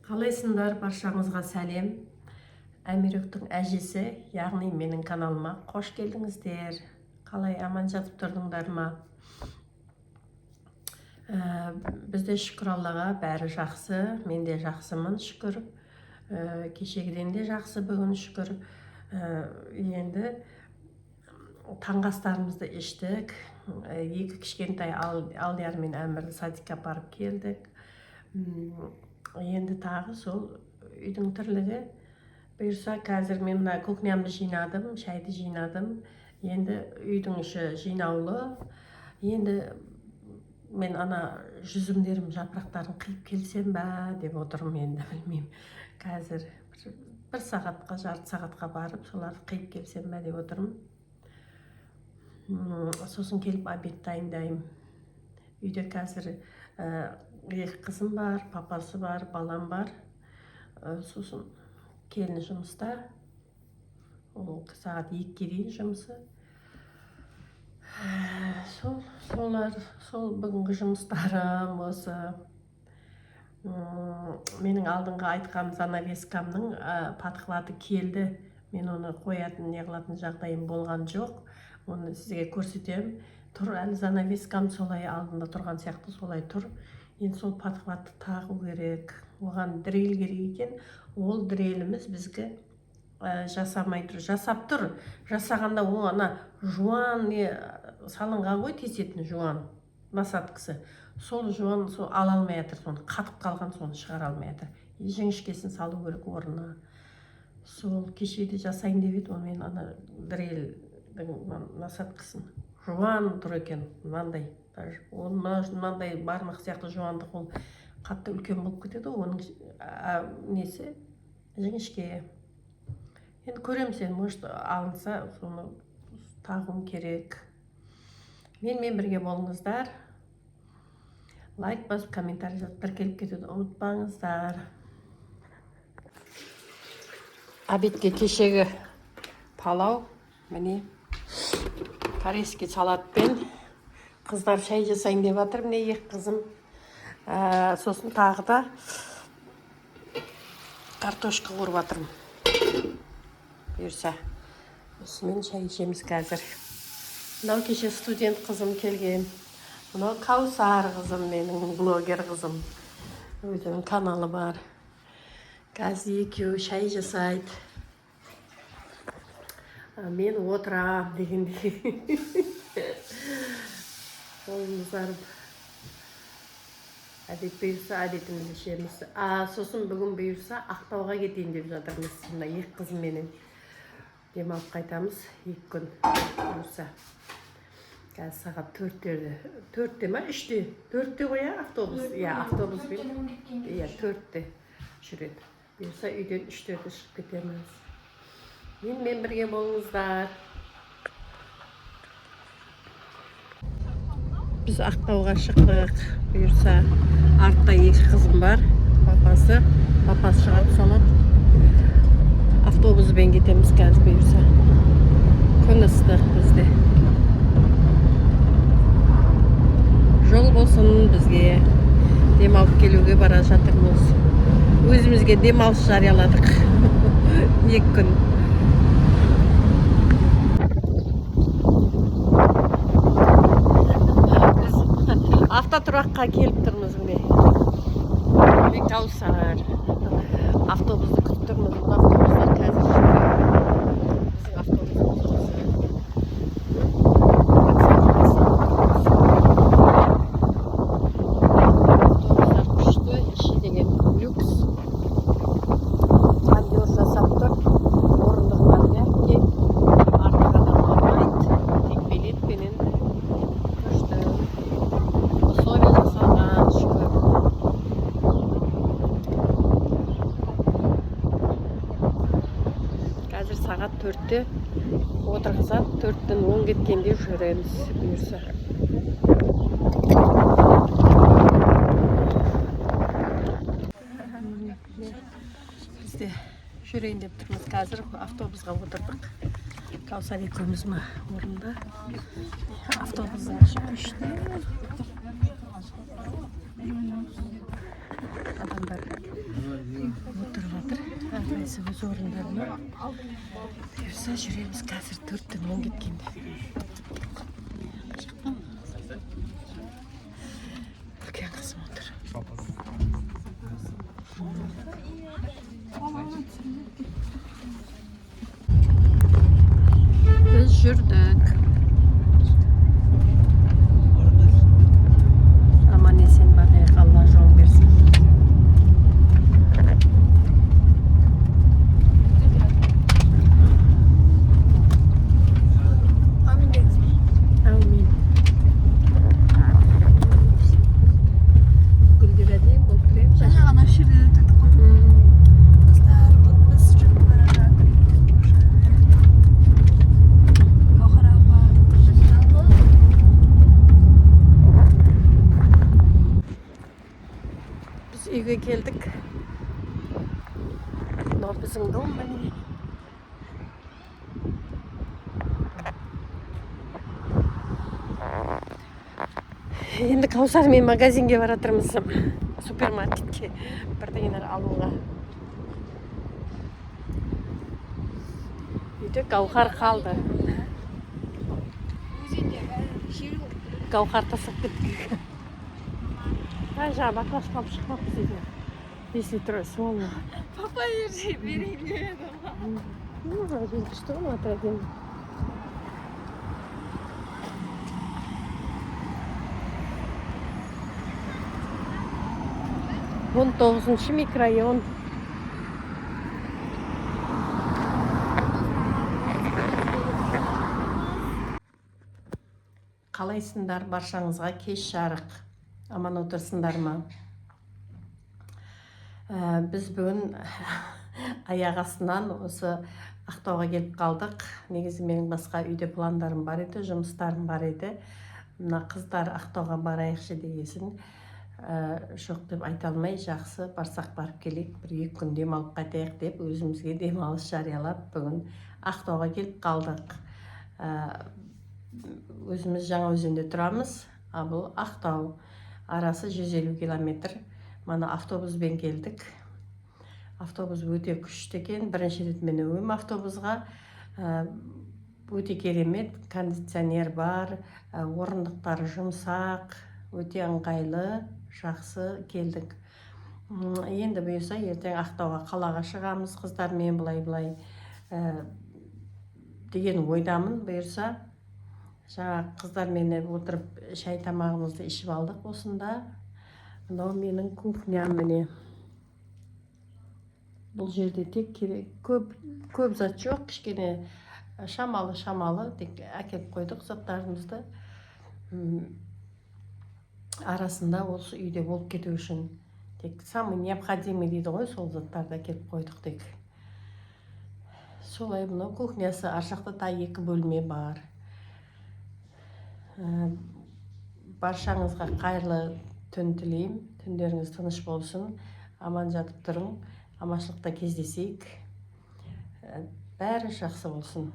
Қалайсыңдар, баршаңызға сәлем. Әмиректің әжесі, яғни менің каналыма қош келдіңіздер. Қалай аман жатып тұрдыңдар ма? Бізде шүкір Аллаға бәрі жақсы. Мен де жақсымын, шүкір. Кешегіден де жақсы, бүгін шүкір. Енді таңғастарымызды іштік. Екі кішкентай Алдияр мен Әмірді садикқа барып келдік. Енді тағы сол үйдің тірлігі. Бұйырса қазір мен мына кухнямды жинадым, шайды жинадым. Енді үйдің іші жинаулы. Енді мен ана жүзімдерім жапырақтарын қиып келсем бә деп отырмын, енді білмеймін. Қазір бір сағатқа, жарты сағатқа барып соларды қиып келсем бә деп отырмын. Сосын келіп обед дайындаймын. Үйде қазір екі қызым бар, папасы бар, балам бар. Сосын келін жұмыста. Сағат 2-ге дейін жұмысы. Сол бүгінгі жұмыстарым осы. Менің алдыңғы айтқан занавескамның подхваты келді. Мен оны қоятын, не қылатын жағдайым болған жоқ. Оны сізге көрсетемін. Тұр, әлі занавескам солай алдында тұрған сияқты, солай тұр. Енді сол подхватты тағу керек. Оған дрель керек екен. Ол дреліміз бізге жасамай тұр. Жасап тұр. Жасағанда ол ана жуан салынған ғой, тесетін жуан насадкасы. Сол жуан ала алмай жатыр, соны қатып қалған, соны шығара алмай жатыр. Жіңішкесін салу керек орнына. Сол кешеде жасайын деп еді, онымен ана дрельдің насадкасын. Жуан тұр екен, мынандай. Мынандай бармақ сияқты жуандық, ол қатты үлкен болып кетеді, оның несі жіңішке. Енді көрем сен, может алынса, соны тағуым керек. Менімен бірге болыңыздар. Лайк басып, комментарий жазып, тіркеліп кетуді ұмытпаңыздар. Обедке кешегі палау, міне корейский салатпен қыздар шай жасайын деп жатыр. Міне екі қызым. Сосын тағы да картошка қуырып жатырмын. Бұйырса, осымен шай ішеміз қазір. Мынау кеше студент қызым келген. Мынау Каусар қызым, менің блогер қызым. Өзінің каналы бар. Қазір екеуі шай жасайды. Мен отырам дегендей. Қолымыздарып. Әдет бұйырса, әдетімізді ішеміз. Сосын бүгін бұйырса, Ақтауға кетейін деп жатырмыз. Мына екі қызыменен демалып қайтамыз. 2 күн бұйырса. Қазір сағат 4-те ма? 3-те? 4-те қоя автобус? Автобуспен. 4-те жүреді. Бұйырса үйден 3-те шығып кетеміз. Менімен бірге болыңыздар. Біз Ақтауға шықтық. Бұйырса, артта 2 қызым бар. Папасы шығарып салады. Автобуспен кетеміз қазір бұйырса. Күн ыстық бізде. Жол болсын бізге. Демалып келуге бара жатырмыз. Өзімізге демалыс жарияладық. 2 күн. Автотұраққа келіп тұрмыз міне. Каусар. Автобусты күтіп тұрмыз. Автобустар қазір жүреді. Біздің автобусымыз осы. Автобустар күшті, іші деген люкс. Кондер жасап тұр. Орындықтар мягкий. Артық адам болмайды. Тек билетпенен күшті. Условия жасалған, шүкір. Қазір сағат 4-те отырғызады, 4-тен 10 кеткенде жүреміз, бұйырса. Бізде жүрейін деп тұрмыз. Қазір автобусға отырдық. Каусар екеуміз ма орында. Автобустың іші күшті. Адамдар Қайсы өз орындарына бұйырса жүреміз қазір 4-10 кеткенде. Үлкен қызым отыр. Біз жүрдік. Аман есен барайық, Алла жол берсін. Amin. Gülgül edeyim, bakayım. Жаңа ғана шерде өттік қой. Қыздар, вот біз жүріп бара жатырмыз. Гауһар апа, Biz үйге келдік. Мынау біздің дом міне. Енді Каусармен магазинге баратырмыз. Супермаркетке бірдеңелер алуға. Үйде Гауһар қалды. өзенде жер Гауһар тасып кетті. Жаңа баклаш қалып шықпаппыз үйде. 5 литр суы. папа ержи берейін деді. Ну, что он отрадил? Он 9-ші микрорайон. Қалайсыңдар, баршаңызға кеш жарық. Аман отырсыңдар ма? Біз бүгін аяқ астынан осы Ақтауға келіп қалдық. Негізі менің басқа үйде пландарым бар еді, жұмыстарым бар еді. Мына қыздар Ақтауға барайықшы дегесін. Жоқ деп айта алмай, жақсы барсақ барып келейік, 1-2 күн демалып қайтайық деп өзімізге демалыс жариялап бүгін Ақтауға келіп қалдық. Өзіміз Жаңаөзенде тұрамыз, бұл Ақтау арасы 150 километр. Мана автобуспен келдік. Автобус өте күшті екен. Бірінші рет мен өтем автобусға. Өте керемет, кондиционер бар, орындықтары жұмсақ, өте ыңғайлы, жақсы келдік. Енді бұйырса ертең Ақтауға қалаға шығамыз, қыздармен былай деген ойдамын. Бұйырса жаңа қыздармен отырып шай тамағымызды ішіп алдық осында. Мынау менің кухням міне. Бұл жерде тек көп зат жоқ, кішкене шамалы тек әкеліп қойдық заттарымызды. Арасында осы үйде болып кету үшін тек самый необходимый дейді ғой, сол заттарды әкеліп қойдық тек. Солай мынау кухнясы, ар жақта 2 бөлме бар. Баршаңызға қайырлы түн тілеймін. Түндеріңіз тыныш болсын. Аман жатып тұрың. Аманшылықта кездесейік. Бәрі жақсы болсын.